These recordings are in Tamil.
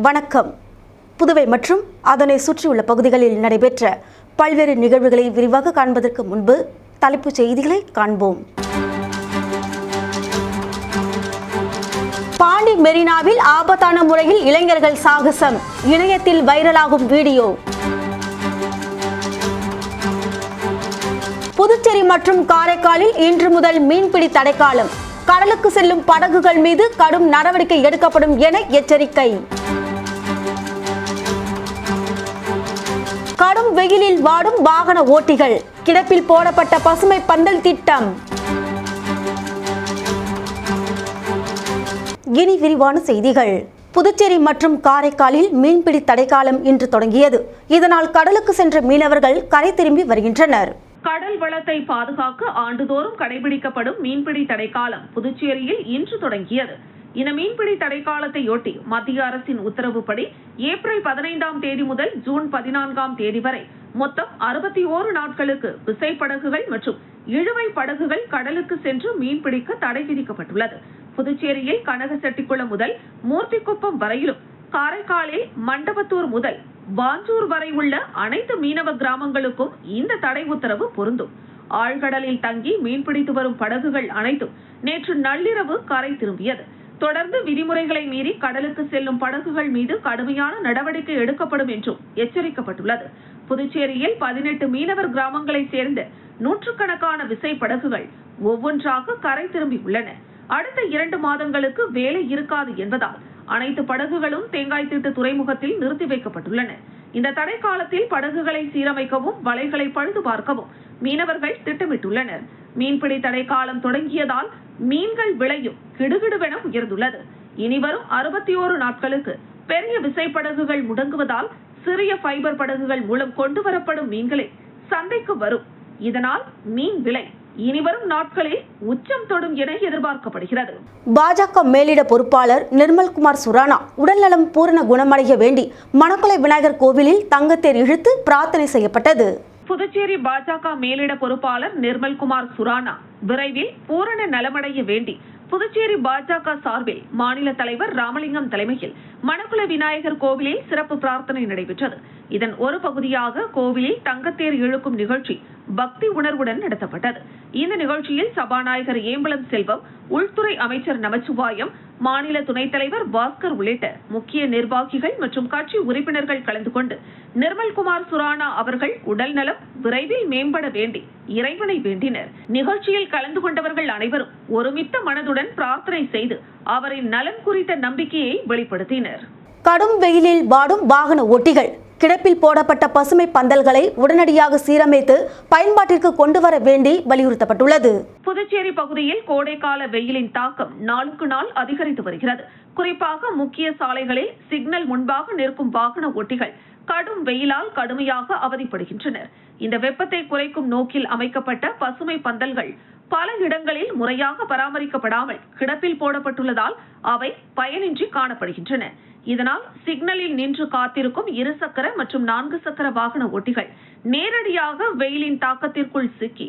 வணக்கம். புதுவை மற்றும் அதனை சுற்றியுள்ள பகுதிகளில் நடைபெற்ற பல்வேறு நிகழ்வுகளை விரிவாக காண்பதற்கு முன்பு தலைப்புச் செய்திகளை காண்போம். பாண்டி மெரினாவில் ஆபத்தான முறையில் இளைஞர்கள் சாகசம், இணையத்தில் வைரலாகும் வீடியோ. புதுச்சேரி மற்றும் காரைக்காலில் இன்று முதல் மீன்பிடி தடைக்காலம், கடலுக்கு செல்லும் படகுகள் மீது கடும் நடவடிக்கை எடுக்கப்படும் என எச்சரிக்கை. கடும் வெயிலில் வாடும் வாகன ஓட்டிகள், கிடப்பில் போடப்பட்ட பசுமை பந்தல் திட்டம். இனி விரிவான செய்திகள். புதுச்சேரி மற்றும் காரைக்காலில் மீன்பிடி தடைக்காலம் இன்று தொடங்கியது. இதனால் கடலுக்கு சென்ற மீனவர்கள் கரை திரும்பி வருகின்றனர். கடல் வளத்தை பாதுகாக்க ஆண்டுதோறும் கடைபிடிக்கப்படும் மீன்பிடி தடைக்காலம் புதுச்சேரியில் இன்று தொடங்கியது. இந்த மீன்பிடி தடைக்காலத்தையொட்டி மத்திய அரசின் உத்தரவுப்படி ஏப்ரல் 15ஆம் தேதி முதல் ஜூன் 14ஆம் தேதி வரை மொத்தம் 61 நாட்களுக்கு விசைப்படகுகள் மற்றும் இழுவை படகுகள் கடலுக்கு சென்று மீன்பிடிக்க தடை விதிக்கப்பட்டுள்ளது. புதுச்சேரியில் கனகசெட்டிக்குளம் முதல் மூர்த்திக்குப்பம் வரையிலும், காரைக்காலில் மண்டபத்தூர் முதல் வாஞ்சூர் வரை உள்ள அனைத்து மீனவ கிராமங்களுக்கும் இந்த தடை உத்தரவு பொருந்தும். ஆழ்கடலில் தங்கி மீன்பிடித்து வரும் படகுகள் அனைத்தும் நேற்று நள்ளிரவு கரை திரும்பியது. தொடர்ந்து விதிமுறைகளை மீறி கடலுக்கு செல்லும் படகுகள் மீது கடுமையான நடவடிக்கை எடுக்கப்படும் என்றும் எச்சரிக்கப்பட்டுள்ளது. புதுச்சேரியில் 18 மீனவர் கிராமங்களை சேர்ந்த நூற்றுக்கணக்கான விசைப்படகுகள் ஒவ்வொன்றாக கரை திரும்பியுள்ளன. அடுத்த 2 மாதங்களுக்கு வேலை இருக்காது என்பதால் அனைத்து படகுகளும் தேங்காய்த்திட்டு துறைமுகத்தில் நிறுத்தி வைக்கப்பட்டுள்ளன. இந்த தடை காலத்தில் படகுகளை சீரமைக்கவும் வலைகளை பழுது பார்க்கவும் மீனவர்கள் திட்டமிட்டுள்ளனர். மீன்பிடி தடை காலம் தொடங்கியதால் மீன்கள் விலையும் கிடுகிடுவென உயர்ந்துள்ளது. இனிவரும் 61 நாட்களுக்கு பெரிய விசைப்படகுகள் முடங்குவதால் சிறிய ஃபைபர் படகுகள் மூலம் கொண்டு வரப்படும் மீன்களே சந்தைக்கு வரும். இதனால் மீன் விலை இனிவரும் நாட்களில் உச்சம் தொடும் என எதிர்பார்க்கப்படுகிறது. பாஜக மேலிட பொறுப்பாளர் நிர்மல்குமார் சுரானா உடல்நலம் பூரண குணமடைய வேண்டி மணக்குளை விநாயகர் கோவிலில் தங்கத்தேர் இழுத்து பிரார்த்தனை செய்யப்பட்டது. புதுச்சேரி பாஜக மேலிட பொறுப்பாளர் நிர்மல்குமார் சுரானா விரைவில் பூரண நலமடைய வேண்டி புதுச்சேரி பாஜக சார்பில் மாநில தலைவர் ராமலிங்கம் தலைமையில் மணக்குள விநாயகர் கோவிலில் சிறப்பு பிரார்த்தனை நடைபெற்றது. இதன் ஒரு பகுதியாக கோவிலில் தங்கத்தேர் இழுக்கும் நிகழ்ச்சி பக்தி உணர்வுடன் நடத்தப்பட்டது. இந்த நிகழ்ச்சியில் சபாநாயகர் ஏம்பலம் செல்வம், உள்துறை அமைச்சர் நமச்சிவாயம், மாநில துணைத் தலைவர் பாஸ்கர் உள்ளிட்ட முக்கிய நிர்வாகிகள் மற்றும் கட்சி உறுப்பினர்கள் கலந்து கொண்டு நிர்மல்குமார் சுரானா அவர்கள் உடல் நலம் விரைவில் மேம்பட வேண்டி இறைவனை வேண்டினர். நிகழ்ச்சியில் கலந்து கொண்டவர்கள் அனைவரும் ஒருமித்த மனதுடன் பிரார்த்தனை செய்து அவரின் நலன் குறித்த நம்பிக்கையை வெளிப்படுத்தினர். கடும் வெயிலில் வாடும் வாகன ஓட்டிகள், கிடப்பில் போடப்பட்ட பசுமை பந்தல்களை உடனடியாக சீரமைத்து பயன்பாட்டிற்கு கொண்டு வர வேண்டி வலியுறுத்தப்பட்டுள்ளது. புதுச்சேரி பகுதியில் கோடைக்கால வெயிலின் தாக்கம் நாளுக்கு நாள் அதிகரித்து வருகிறது. குறிப்பாக முக்கிய சாலைகளில் சிக்னல் முன்பாக நிற்கும் வாகன ஓட்டிகள் கடும் வெயிலால் கடுமையாக அவதிப்படுகின்றனர். இந்த வெப்பத்தை குறைக்கும் நோக்கில் அமைக்கப்பட்ட பசுமை பந்தல்கள் பல இடங்களில் முறையாக பராமரிக்கப்படாமல் கிடப்பில் போடப்பட்டுள்ளதால் அவை பயனின்றி காணப்படுகின்றன. இதனால் சிக்னலில் நின்று காத்திருக்கும் 2 சக்கர மற்றும் 4 சக்கர வாகன ஓட்டிகள் நேரடியாக வெயிலின் தாக்கத்திற்குள் சிக்கி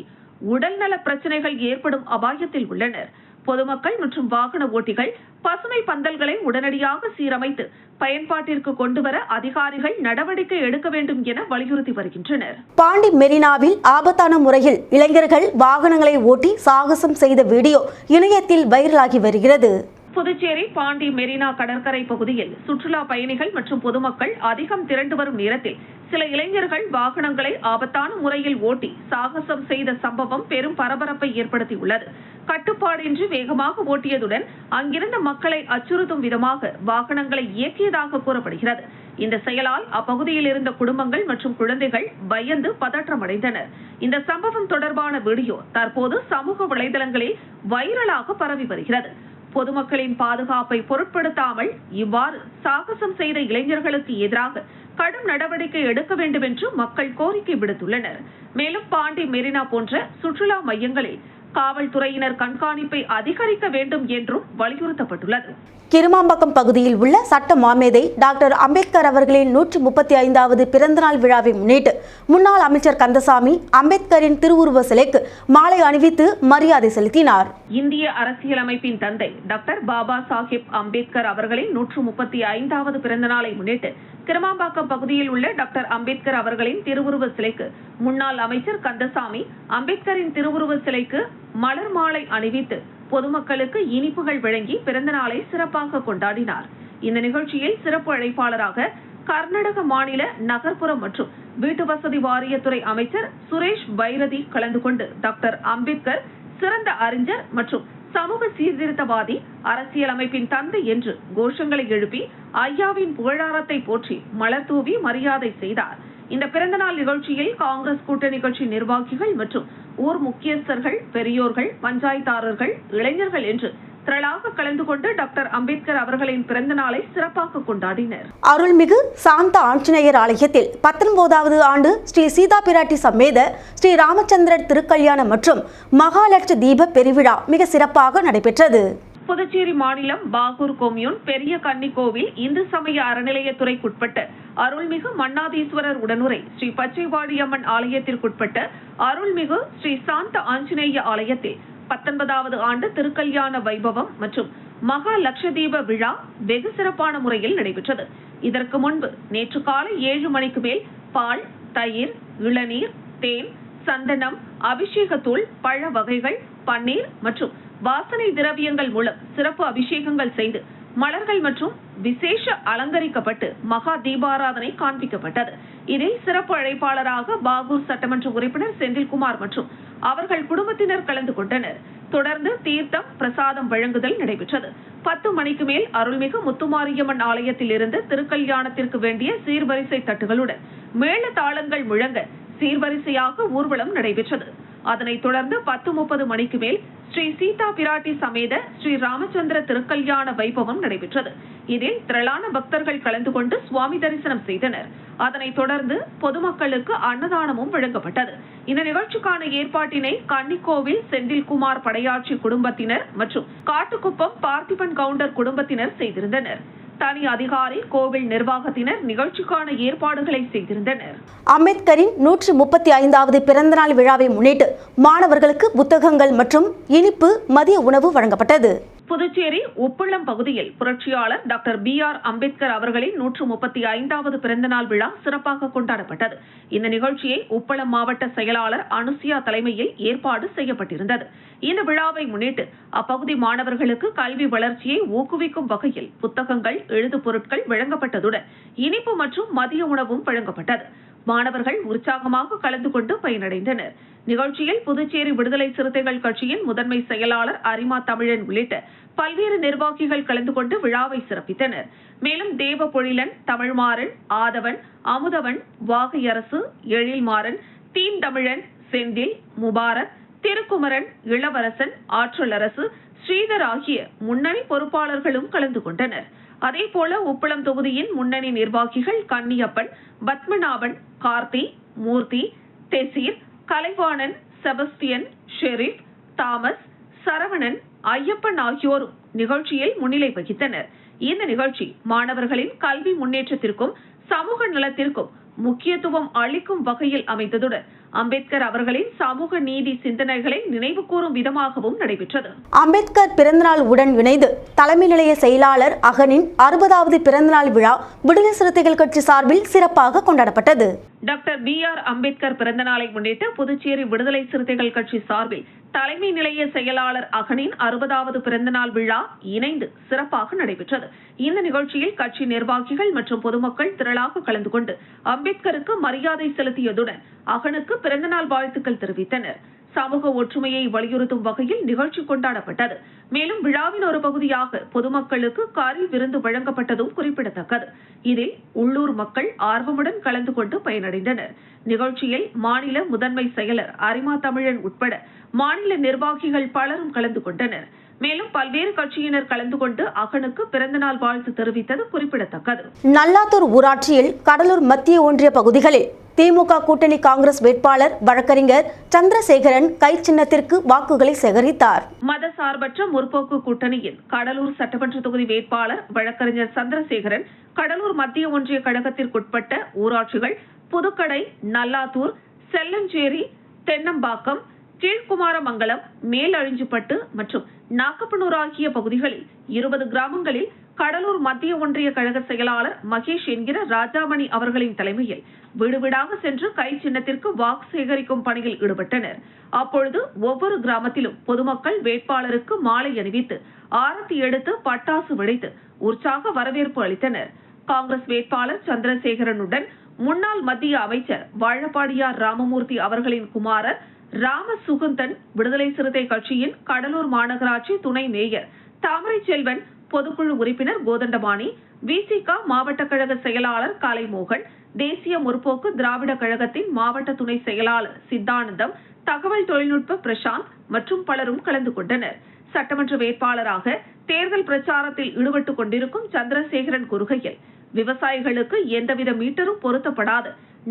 உடல்நல பிரச்சனைகள் ஏற்படும் அபாயத்தில் உள்ளனர். பொதுமக்கள் மற்றும் வாகன ஓட்டிகள் பசுமை பந்தல்களை உடனடியாக சீரமைத்து பயன்பாட்டிற்கு கொண்டுவர அதிகாரிகள் நடவடிக்கை எடுக்க வேண்டும் என வலியுறுத்தி வருகின்றனர். பாண்டி மெரினாவில் ஆபத்தான முறையில் இளைஞர்கள் வாகனங்களை ஓட்டி சாகசம் செய்த வீடியோ இணையத்தில் வைரலாகி வருகிறது. புதுச்சேரி பாண்டி மெரினா கடற்கரை பகுதியில் சுற்றுலா பயணிகள் மற்றும் பொதுமக்கள் அதிகம் திரண்டு வரும் நேரத்தில் சில இளைஞர்கள் வாகனங்களை ஆபத்தான முறையில் ஓட்டி சாகசம் செய்த சம்பவம் பெரும் பரபரப்பை ஏற்படுத்தியுள்ளது. கட்டுப்பாடின்றி வேகமாக ஓட்டியதுடன் அங்கிருந்த மக்களை அச்சுறுத்தும் விதமாக வாகனங்களை இயக்கியதாக கூறப்படுகிறது. இந்த செயலால் அப்பகுதியில் இருந்த குடும்பங்கள் மற்றும் குழந்தைகள் பயந்து பதற்றமடைந்தனர். இந்த சம்பவம் தொடர்பான வீடியோ தற்போது சமூக வலைதளங்களில் வைரலாக பரவி வருகிறது. பொதுமக்களின் பாதுகாப்பை பொருட்படுத்தாமல் இவ்வாறு சாகசம் செய்த இளைஞர்களுக்கு எதிராக கடும் நடவடிக்கை எடுக்க வேண்டும் என்று மக்கள் கோரிக்கை விடுத்துள்ளனர். மேலும் பாண்டி மெரினா போன்ற சுற்றுலா மையங்களில் காவல்துறையினர் கண்காணிப்பை அதிகரிக்க வேண்டும் என்றும் வலியுறுத்தப்பட்டுள்ளது. கிருமாம்பாக்கம் பகுதியில் உள்ள சட்ட மாமேதை டாக்டர் அம்பேத்கர் அவர்களின் 135வது பிறந்தநாள் விழாவை முன்னிட்டு முன்னாள் அமைச்சர் கந்தசாமி அம்பேத்கரின் திருவுருவ சிலைக்கு மாலை அணிவித்து மரியாதை செலுத்தினார். இந்திய அரசியலமைப்பின் தந்தை டாக்டர் பாபா சாஹிப் அம்பேத்கர் அவர்களின் 135வது பிறந்தநாளை முன்னிட்டு கிருமாம்பாக்கம் பகுதியில் உள்ள டாக்டர் அம்பேத்கர் அவர்களின் திருவுருவ சிலைக்கு முன்னாள் அமைச்சர் கந்தசாமி அம்பேத்கரின் திருவுருவ சிலைக்கு மலர் மாலை அணிவித்து பொதுமக்களுக்கு இனிப்புகள் வழங்கி பிறந்த நாளை சிறப்பாக கொண்டாடினார். இந்த நிகழ்ச்சியில் சிறப்பு அழைப்பாளராக கர்நாடக மாநில நகர்ப்புற மற்றும் வீட்டு வசதி வாரியத்துறை அமைச்சர் சுரேஷ் பைரதி கலந்து கொண்டு டாக்டர் அம்பேத்கர் சிறந்த அறிஞர் மற்றும் சமூக சீர்திருத்தவாதி, அரசியலமைப்பின் தந்தை என்று கோஷங்களை எழுப்பி ஐயாவின் புகழாரத்தை போற்றி மலர் தூவி மரியாதை செய்தார். இந்த பிறந்தநாள் நிகழ்ச்சியில் காங்கிரஸ் கூட்டணி கட்சி நிர்வாகிகள் மற்றும் ஊர் முக்கியஸ்தர்கள், பெரியோர்கள், பஞ்சாயத்தாரர்கள், இளைஞர்கள் என்று திரளாக கலந்து கொண்டு டாக்டர் அம்பேத்கர் அவர்களின் பிறந்த நாளை சிறப்பாக கொண்டாடினர். அருள்மிகு சாந்த ஆஞ்சநேயர் ஆலயத்தில் 19வது ஆண்டு ஸ்ரீ சீதா பிராட்டி சமேத ஸ்ரீ ராமச்சந்திரர் திருக்கல்யாணம் மற்றும் மகாலட்ச தீப பெருவிழா மிக சிறப்பாக நடைபெற்றது. புதுச்சேரி மாநிலம் பாகூர் கொம்யூன் பெரிய கன்னி கோவில் இந்து சமய அறநிலையத்துறைக்குட்பட்ட அருள்மிகு மன்னாதீஸ்வரர் உடனுரை ஸ்ரீ பச்சைவாடியம்மன் ஆலயத்திற்குட்பட்ட அருள்மிகு ஸ்ரீ சாந்த ஆஞ்சநேய ஆலயத்தில் 19வது ஆண்டு திருக்கல்யாண வைபவம் மற்றும் மகா லட்சதீப விழா வெகு சிறப்பான முறையில் நடைபெற்றது. இதற்கு முன்பு நேற்று காலை 7 மணிக்கு மேல் பால், தயிர், இளநீர், தேன், சந்தனம், அபிஷேகத்தூள், பழ வகைகள், பன்னீர் மற்றும் வாசனை திரவியங்கள் மூலம் சிறப்பு அபிஷேகங்கள் செய்து மலர்கள் மற்றும் விசேஷ அலங்கரிக்கப்பட்டு மகா தீபாராதனை காண்பிக்கப்பட்டது. இதில் சிறப்பு அழைப்பாளராக பாகூர் சட்டமன்ற உறுப்பினர் செந்தில்குமார் மற்றும் அவர்கள் குடும்பத்தினர் கலந்து கொண்டனர். தொடர்ந்து தீர்த்தம், பிரசாதம் வழங்குதல் நடைபெற்றது. 10 மணிக்கு மேல் அருள்மிகு முத்துமாரியம்மன் ஆலயத்தில் இருந்து திருக்கல்யாணத்திற்கு வேண்டிய சீர்வரிசை தட்டுகளுடன் மேள தாளங்கள் முழங்க சீர்வரிசையாக ஊர்வலம் நடைபெற்றது. அதனைத் தொடர்ந்து 10:30 மணிக்கு மேல் ஸ்ரீ சீதா பிராட்டி சமேத ஸ்ரீ ராமச்சந்திர திருக்கல்யாண வைபவம் நடைபெற்றது. இதில் திரளான பக்தர்கள் கலந்து கொண்டு சுவாமி தரிசனம் செய்தனர். அதனைத் தொடர்ந்து பொதுமக்களுக்கு அன்னதானமும் வழங்கப்பட்டது. இந்த நிகழ்ச்சிக்கான ஏற்பாட்டினை கன்னிக்கோவில் செந்தில்குமார் படையாட்சி குடும்பத்தினர் மற்றும் காட்டுக்குப்பம் பார்த்திபன் கவுண்டர் குடும்பத்தினர் செய்திருந்தனர். தனி அதிகாரி, கோவில் நிர்வாகத்தினர் நிகழ்ச்சிக்கான ஏற்பாடுகளை செய்திருந்தனர். அம்பேத்கரின் 135வது பிறந்தநாள் விழாவை முன்னிட்டு மாணவர்களுக்கு புத்தகங்கள் மற்றும் இனிப்பு மதிய உணவு வழங்கப்பட்டது. புதுச்சேரி உப்பளம் பகுதியில் புரட்சியாளர் டாக்டர் B.R. அம்பேத்கர் அவர்களின் 135வது பிறந்தநாள் விழா சிறப்பாக கொண்டாடப்பட்டது. இந்த நிகழ்ச்சியை உப்பளம் மாவட்ட செயலாளர் அனுசியா தலைமையில் ஏற்பாடு செய்யப்பட்டிருந்தது. இந்த விழாவை முன்னிட்டு அப்பகுதி மாணவர்களுக்கு கல்வி வளர்ச்சியை ஊக்குவிக்கும் வகையில் புத்தகங்கள், எழுது பொருட்கள் வழங்கப்பட்டதுடன் இனிப்பு மற்றும் மதிய உணவும் வழங்கப்பட்டது. மாணவர்கள் உற்சாகமாக கலந்து கொண்டு பயனடைந்தனர். நிகழ்ச்சியில் புதுச்சேரி விடுதலை சிறுத்தைகள் கட்சியின் முதன்மை செயலாளர் அரிமா தமிழன் உள்ளிட்ட பல்வேறு நிர்வாகிகள் கலந்து கொண்டு விழாவை சிறப்பித்தனர். மேலும் தேவ பொழிலன், தமிழ்மாறன், ஆதவன், அமுதவன், வாகையரசு, எழில்மாறன், தீந்தமிழன், செந்தில், முபாரக், திருக்குமரன், இளவரசன், ஆற்றலரசு, ஸ்ரீதர் ஆகிய முன்னணி பொறுப்பாளர்களும் கலந்து கொண்டனர். அதேபோல உப்பளம் தொகுதியின் முன்னணி நிர்வாகிகள் கன்னியப்பன், பத்மநாபன், கார்த்தி, மூர்த்தி, தெசீர், கலைவாணன், செபஸ்டியன், ஷெரீப், தாமஸ், சரவணன், ஐயப்பன் ஆகியோரும் நிகழ்ச்சியில் முன்னிலை வகித்தனர். இந்த நிகழ்ச்சி மாணவர்களின் கல்வி முன்னேற்றத்திற்கும் சமூக நலத்திற்கும் முக்கியத்துவம் அளிக்கும் வகையில் அமைந்ததுடன் அம்பேத்கர் அவர்களின் சமூக நீதி சிந்தனைகளை நினைவு கூறும் விதமாகவும் நடைபெற்றது. அம்பேத்கர் பிறந்தநாள் உடன் இணைந்து தலைமை நிலைய செயலாளர் அகனின் 60வது பிறந்தநாள் விழா விடுதலை சிறுத்தைகள் கட்சி சார்பில் சிறப்பாக கொண்டாடப்பட்டது. Doctor B.R. அம்பேத்கர் பிறந்த நாளை முன்னிட்டு புதுச்சேரி விடுதலை சிறுத்தைகள் கட்சி சார்பில் தலைமை நிலைய செயலாளர் அகனின் 60வது பிறந்தநாள் விழா இணைந்து சிறப்பாக நடைபெற்றது. இந்த நிகழ்ச்சியில் கட்சி நிர்வாகிகள் மற்றும் பொதுமக்கள் திரளாக கலந்து கொண்டு அம்பேத்கருக்கு மரியாதை செலுத்தியதுடன் அகனுக்கு பிறந்தநாள் வாழ்த்துக்கள் தெரிவித்தனர். சமூக ஒற்றுமையை வலியுறுத்தும் வகையில் நிகழ்ச்சி கொண்டாடப்பட்டது. மேலும் விழாவின் ஒரு பகுதியாக பொதுமக்களுக்கு கறி விருந்து வழங்கப்பட்டதும் குறிப்பிடத்தக்கது. இதில் உள்ளூர் மக்கள் ஆர்வமுடன் கலந்து கொண்டு பயனடைந்தனர். நிகழ்ச்சியில் மாநில முதன்மை செயலர் அரிமா தமிழன் உட்பட மாநில நிர்வாகிகள் பலரும் கலந்து கொண்டனர். மேலும் பல்வேறு கட்சியினர் கலந்து கொண்டு அகனுக்கு பிறந்தநாள் வாழ்த்து தெரிவித்தது குறிப்பிடத்தக்கது. நல்லாத்தூர் ஊராட்சியில் கடலூர் மத்திய ஒன்றிய பகுதிகளில் திமுக கூட்டணி காங்கிரஸ் வேட்பாளர் வழக்கறிஞர் சந்திரசேகரன் கை சின்னத்திற்கு வாக்குகளை சேகரித்தார். மதசார்பற்ற முற்போக்கு கூட்டணியில் கடலூர் சட்டமன்ற தொகுதி வேட்பாளர் வழக்கறிஞர் சந்திரசேகரன் கடலூர் மத்திய ஒன்றிய கழகத்திற்குட்பட்ட ஊராட்சிகள் புதுக்கடை, நல்லாத்தூர், செல்லஞ்சேரி, தென்னம்பாக்கம், கீழ்குமாரமங்கலம், மேலழிஞ்சுப்பட்டு மற்றும் நாகப்பனூர் ஆகிய பகுதிகளில் 20 கிராமங்களில் கடலூர் மத்திய ஒன்றிய கழக செயலாளர் மகேஷ் என்கிற ராஜாமணி அவர்களின் தலைமையில் வீடு வீடாக சென்று கை சின்னத்திற்கு வாக்கு சேகரிக்கும் பணியில் ஈடுபட்டனர். அப்பொழுது ஒவ்வொரு கிராமத்திலும் பொதுமக்கள் வேட்பாளருக்கு மாலை அணிவித்து ஆரத்தி எடுத்து பட்டாசு வெடித்து உற்சாக வரவேற்பு அளித்தனர். காங்கிரஸ் வேட்பாளர் சந்திரசேகரனுடன் முன்னாள் மத்திய அமைச்சர் வாழப்பாடியார் ராமமூர்த்தி அவர்களின் குமாரர் ராமசுகந்தன், விடுதலை சிறுத்தை கட்சியின் கடலூர் மாநகராட்சி துணை மேயர் தாமரை செல்வன், பொதுக்குழு உறுப்பினர் கோதண்டபாணி, விசிக மாவட்ட கழக செயலாளர் கலைமோகன், தேசிய முற்போக்கு திராவிட கழகத்தின் மாவட்ட துணை செயலாளர் சித்தானந்தம், தகவல் தொழில்நுட்ப பிரசாந்த் மற்றும் பலரும் கலந்து கொண்டனர். சட்டமன்ற வேட்பாளராக தேர்தல் பிரச்சாரத்தில் ஈடுபட்டுக் கொண்டிருக்கும் சந்திரசேகரன் கூறுகையில், விவசாயிகளுக்கு எந்தவித மீட்டரும் பொருத்தப்படாத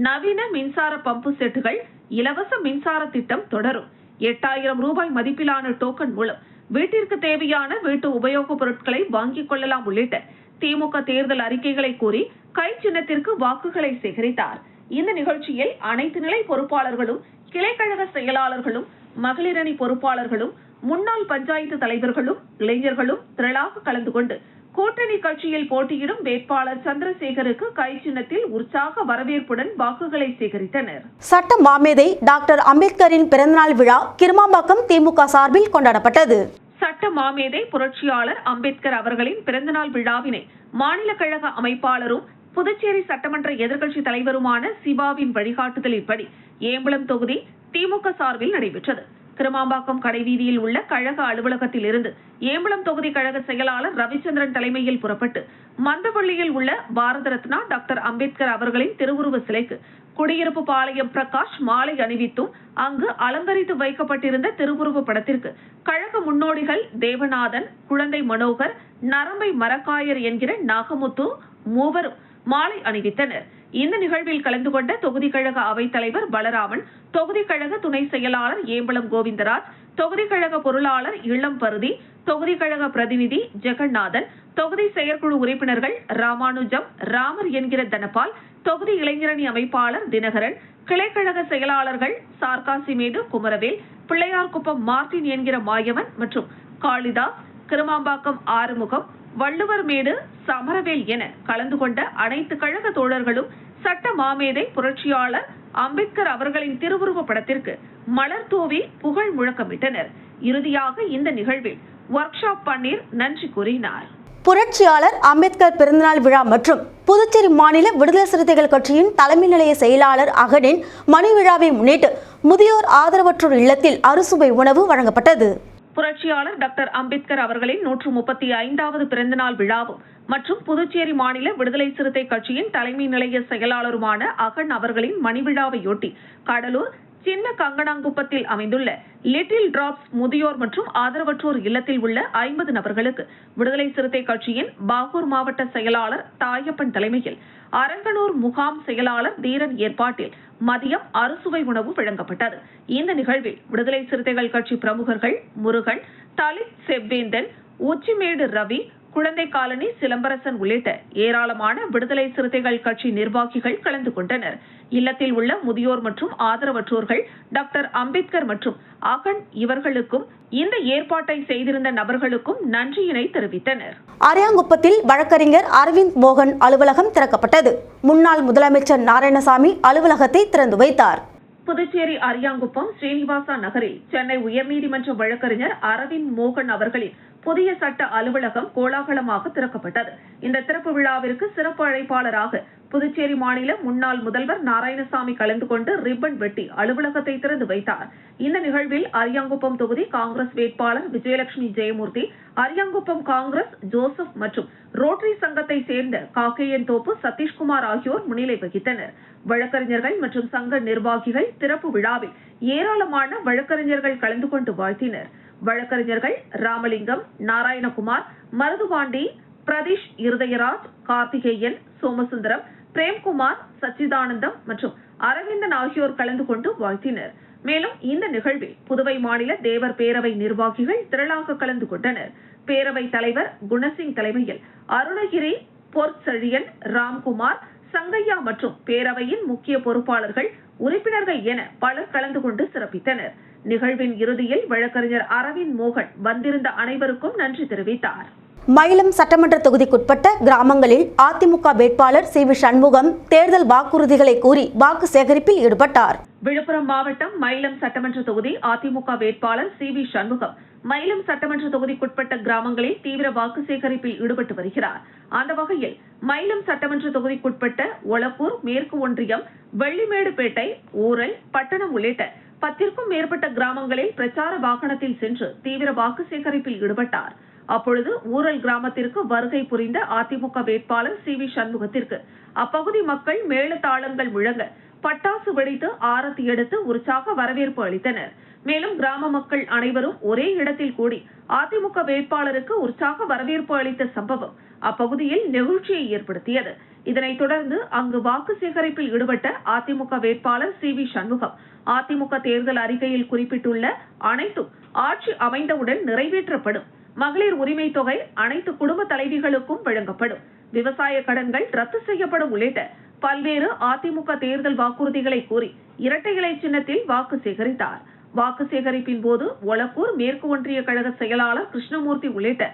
நவீன மின்சார பம்பு செட்டுகள், இலவச மின்சார திட்டம் தொடரும், 8000 ரூபாய் மதிப்பிலான டோக்கன் மூலம் வீட்டிற்கு தேவையான வீட்டு உபயோகப் பொருட்களை வாங்கிக் கொள்ளலாம் உள்ளிட்ட திமுக தேர்தல் அறிக்கைகளை கூறி கை சின்னத்திற்கு வாக்குகளை சேகரித்தார். இந்த நிகழ்ச்சியில் அனைத்து நிலை பொறுப்பாளர்களும், கிளைக்கழக செயலாளர்களும், மகளிரணி பொறுப்பாளர்களும், முன்னாள் பஞ்சாயத்து தலைவர்களும், இளைஞர்களும் திரளாக கலந்து கொண்டு கூட்டணி கட்சியில் போட்டியிடும் வேட்பாளர் சந்திரசேகருக்கு கை சின்னத்தில் உற்சாக வரவேற்புடன் வாக்குகளை சேகரித்தனர். சட்ட மாமேதை டாக்டர் அம்பேத்கரின் பிறந்தநாள் விழா கிருமாம்பாக்கம் திமுக சார்பில் கொண்டாடப்பட்டது. சட்ட மாமேதை புரட்சியாளர் அம்பேத்கர் அவர்களின் பிறந்தநாள் விழாவினை மாநில கழக அமைப்பாளரும் புதுச்சேரி சட்டமன்ற எதிர்க்கட்சி தலைவருமான சிவாவின் வழிகாட்டுதலின்படி ஏம்பலம் தொகுதி திமுக சார்பில் நடைபெற்றது. கிருமாம்பாக்கம் கடைவீதியில் உள்ள கழக அலுவலகத்தில் இருந்து ஏம்பலம் தொகுதி கழக செயலாளர் ரவிச்சந்திரன் தலைமையில் புறப்பட்டு மந்தவள்ளியில் உள்ள பாரத ரத்னா டாக்டர் அம்பேத்கர் அவர்களின் திருவுருவ சிலைக்கு குடியிருப்பு பாளையம் பிரகாஷ் மாலை அணிவித்தும் அங்கு அலங்கரித்து வைக்கப்பட்டிருந்த திருவுருவ படத்திற்கு கழக முன்னோடிகள் தேவநாதன், குழந்தை மனோகர், நரம்பை மரக்காயர் என்கிற நாகமுத்து மூவரும் மாலை அணிவித்தனர். இந்த நிகழ்வில் கலந்து கொண்ட தொகுதி கழக அவைத் தலைவர் பலராமன், தொகுதி கழக துணை செயலாளர் ஏம்பலம் கோவிந்தராஜ், தொகுதி கழக பொருளாளர் இளம் பருதி, தொகுதி கழக பிரதிநிதி ஜெகநாதன், தொகுதி செயற்குழு உறுப்பினர்கள் ராமானுஜம், ராமர் என்கிற தனபால், தொகுதி இளைஞரணி அமைப்பாளர் தினகரன், கிளைக்கழக செயலாளர்கள் சார்காசிமேடு குமரவேல், பிள்ளையார்குப்பம் மார்டின் என்கிற மாயவன் மற்றும் காளிதாஸ், கிருமாம்பாக்கம் ஆறுமுகம், வள்ளுவர்மேடு சமரவேல் என கலந்து கொண்ட அனைத்து கழக தோழர்களும் சட்ட மாமேதை புரட்சியாளர் அம்பேத்கர் அவர்களின் திருவுருவ படத்திற்கு மலர் தூவி புகழ் முழக்கமிட்டனர். இறுதியாக இந்த நிகழ்வில் ஒர்க் ஷாப் பன்னீர் நன்றி கூறினார். புரட்சியாளர் அம்பேத்கர் பிறந்தநாள் விழா மற்றும் புதுச்சேரி மாநில விடுதலை சிறுத்தைகள் கட்சியின் தலைமை நிலைய செயலாளர் அகனின் மணி விழாவை முன்னிட்டு முதியோர் ஆதரவற்றோர் இல்லத்தில் அறுசுவை உணவு வழங்கப்பட்டது. புரட்சியாளர் டாக்டர் அம்பேத்கர் அவர்களின் 135வது பிறந்தநாள் விழாவும் மற்றும் புதுச்சேரி மாநில விடுதலை சிறுத்தை கட்சியின் தலைமை நிலைய செயலாளருமான அகன் அவர்களின் மணிவிழாவையொட்டி கடலூர் சின்ன கங்கனாங்குப்பத்தில் அமைந்துள்ள லிட்டில் டிராப்ஸ் முதியோர் மற்றும் ஆதரவற்றோர் இல்லத்தில் உள்ள 50 நபர்களுக்கு விடுதலை சிறுத்தை கட்சியின் பாகூர் மாவட்ட செயலாளர் தாயப்பன் தலைமையில் அரங்கனூர் முகாம் செயலாளர் தீரன் ஏற்பாட்டில் மதியம் அறுசுவை உணவு வழங்கப்பட்டது. இந்த நிகழ்வில் விடுதலை சிறுத்தைகள் கட்சி பிரமுகர்கள் முருகன், தலித் செவ்வேந்தன், உச்சிமேடு ரவி, குழந்தை காலனி சிலம்பரசன் உள்ளிட்ட ஏராளமான விடுதலை சிறுத்தைகள் கட்சி நிர்வாகிகள் கலந்து கொண்டனர். இல்லத்தில் உள்ள முதியோர் மற்றும் ஆதரவற்றோர்கள் டாக்டர் அம்பேத்கர் மற்றும் அகன் இவர்களுக்கும் இந்த ஏற்பாட்டை செய்திருந்த நபர்களுக்கும் நன்றியினை தெரிவித்தனர். அரியாங்குப்பத்தில் வழக்கறிஞர் அரவிந்த் மோகன் அலுவலகம் திறக்கப்பட்டது. முன்னாள் முதலமைச்சர் நாராயணசாமி அலுவலகத்தை திறந்து வைத்தார். புதுச்சேரி அரியாங்குப்பம் ஸ்ரீனிவாசா நகரில் சென்னை உயர்நீதிமன்ற வழக்கறிஞர் அரவிந்த் மோகன் அவர்களின் புதிய சட்ட அலுவலகம் கோலாகலமாக திறக்கப்பட்டது. இந்த திறப்பு விழாவிற்கு சிறப்பு அழைப்பாளராக புதுச்சேரி மாநில முன்னாள் முதல்வர் நாராயணசாமி கலந்து கொண்டு ரிப்பன் வெட்டி அலுவலகத்தை திறந்து வைத்தார். இந்த நிகழ்வில் அரியாங்குப்பம் தொகுதி காங்கிரஸ் வேட்பாளர் விஜயலட்சுமி ஜெயமூர்த்தி, அரியாங்குப்பம் காங்கிரஸ் ஜோசப் மற்றும் ரோட்டரி சங்கத்தை சேர்ந்த காக்கேயன் தோப்பு சதீஷ்குமார் ஆகியோர் முன்னிலை வகித்தனர். வழக்கறிஞர்கள் மற்றும் சங்க நிர்வாகிகள் திறப்பு விழாவில் ஏராளமான வழக்கறிஞர்கள் கலந்து கொண்டு வாழ்த்தினர். வழக்கறிஞர்கள் ராமலிங்கம், நாராயணகுமார், மருதுபாண்டி, பிரதீஷ் இருதயராஜ், கார்த்திகேயன், சோமசுந்தரம், பிரேம்குமார், சச்சிதானந்தம் மற்றும் அரவிந்தன் ஆகியோர் கலந்து கொண்டு வாழ்த்தினர். மேலும் இந்த நிகழ்வில் புதுவை மாநில தேவர் பேரவை நிர்வாகிகள் திரளாக கலந்து கொண்டனர். பேரவை தலைவர் குணசிங் தலைமையில் அருணகிரி, பொற்செழியன், ராம்குமார், சங்கையா மற்றும் பேரவையின் முக்கிய பொறுப்பாளர்கள், உறுப்பினர்கள் என பலர் கலந்து கொண்டு சிறப்பித்தனர். நிகழ்வின் இறுதியில் வழக்கறிஞர் அரவிந்த் மோகன் வந்திருந்த அனைவருக்கும் நன்றி தெரிவித்தார். மயிலம் சட்டமன்ற தொகுதிக்குட்பட்ட கிராமங்களில் அதிமுக வேட்பாளர் சி.வி. சண்முகம் தேர்தல் வாக்குறுதிகளை கூறி வாக்கு சேகரிப்பில் ஈடுபட்டார். விழுப்புரம் மாவட்டம் மயிலம் சட்டமன்ற தொகுதி அதிமுக வேட்பாளர் சி.வி. சண்முகம் மயிலம் சட்டமன்ற தொகுதிக்குட்பட்ட கிராமங்களில் தீவிர வாக்கு சேகரிப்பில் ஈடுபட்டு வருகிறார். அந்த வகையில் மயிலம் சட்டமன்ற தொகுதிக்குட்பட்ட ஒலப்பூர், மேற்கு ஒன்றியம், வெள்ளிமேடுபேட்டை, ஊரல், பட்டணம் உள்ளிட்ட 10க்கும் மேற்பட்ட கிராமங்களில் பிரச்சார வாகனத்தில் சென்று தீவிர வாக்கு சேகரிப்பில் ஈடுபட்டார். அப்பொழுது ஊரல் கிராமத்திற்கு வருகை புரிந்த அதிமுக வேட்பாளர் சி.வி. சண்முகத்திற்கு அப்பகுதி மக்கள் மேளதாளங்கள் முழங்க பட்டாசு வெடித்து ஆரத்தி எடுத்து உற்சாக வரவேற்பு அளித்தனர். மேலும் கிராம மக்கள் அனைவரும் ஒரே இடத்தில் கூடி அதிமுக வேட்பாளருக்கு உற்சாக வரவேற்பு அளித்த சம்பவம் அப்பகுதியில் நெகிழ்ச்சியை ஏற்படுத்தியது. இதனைத் தொடர்ந்து அங்கு வாக்கு சேகரிப்பில் ஈடுபட்ட அதிமுக வேட்பாளர் சி.வி. சண்முகம் அதிமுக தேர்தல் அறிக்கையில் குறிப்பிட்டுள்ள அனைத்தும் ஆட்சி அமைந்தவுடன் நிறைவேற்றப்படும், மகளிர் உரிமை தொகை அனைத்து குடும்ப தலைவிகளுக்கும் வழங்கப்படும், விவசாய கடன்கள் ரத்து செய்யப்படும் உள்ளிட்ட பல்வேறு அதிமுக தேர்தல் வாக்குறுதிகளை கூறி இரட்டை இலை சின்னத்தில் வாக்கு சேகரித்தார். வாக்கு சேகரிப்பின் போது ஒலப்பூர் மேற்கு ஒன்றிய கழக செயலாளர் கிருஷ்ணமூர்த்தி உள்ளிட்ட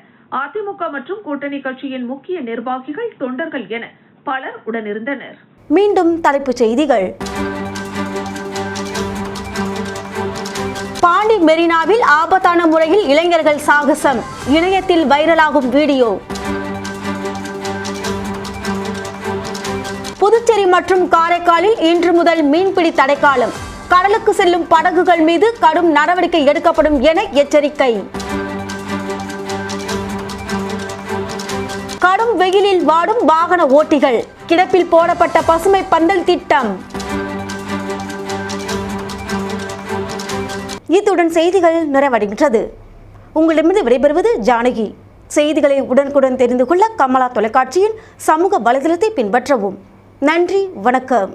அதிமுக மற்றும் கூட்டணி கட்சியின் முக்கிய நிர்வாகிகள், தொண்டர்கள் என பலர் உடனிருந்தனர். மீண்டும் தலைப்புச் செய்திகள். பாண்டி மெரினாவில் ஆபத்தான முறையில் இளைஞர்கள் சாகசம், இணையத்தில் வைரலாகும் வீடியோ. புதுச்சேரி மற்றும் காரைக்காலில் இன்று முதல் மீன்பிடி தடைக்காலம், கடலுக்கு செல்லும் படகுகள் மீது கடும் நடவடிக்கை எடுக்கப்படும் என எச்சரிக்கை. கடும் வெயிலில் வாடும் வாகன ஓட்டிகள், கிடப்பில் போடப்பட்ட பசுமை பந்தல் திட்டம். இத்துடன் செய்திகள் நிறைவடைகின்றது. உங்களிடமிருந்து விடைபெறுவது ஜானகி. செய்திகளை உடனுக்குடன் தெரிந்து கொள்ள கமலா தொலைக்காட்சியின் சமூக வலைதளத்தை பின்பற்றவும். நன்றி, வணக்கம்.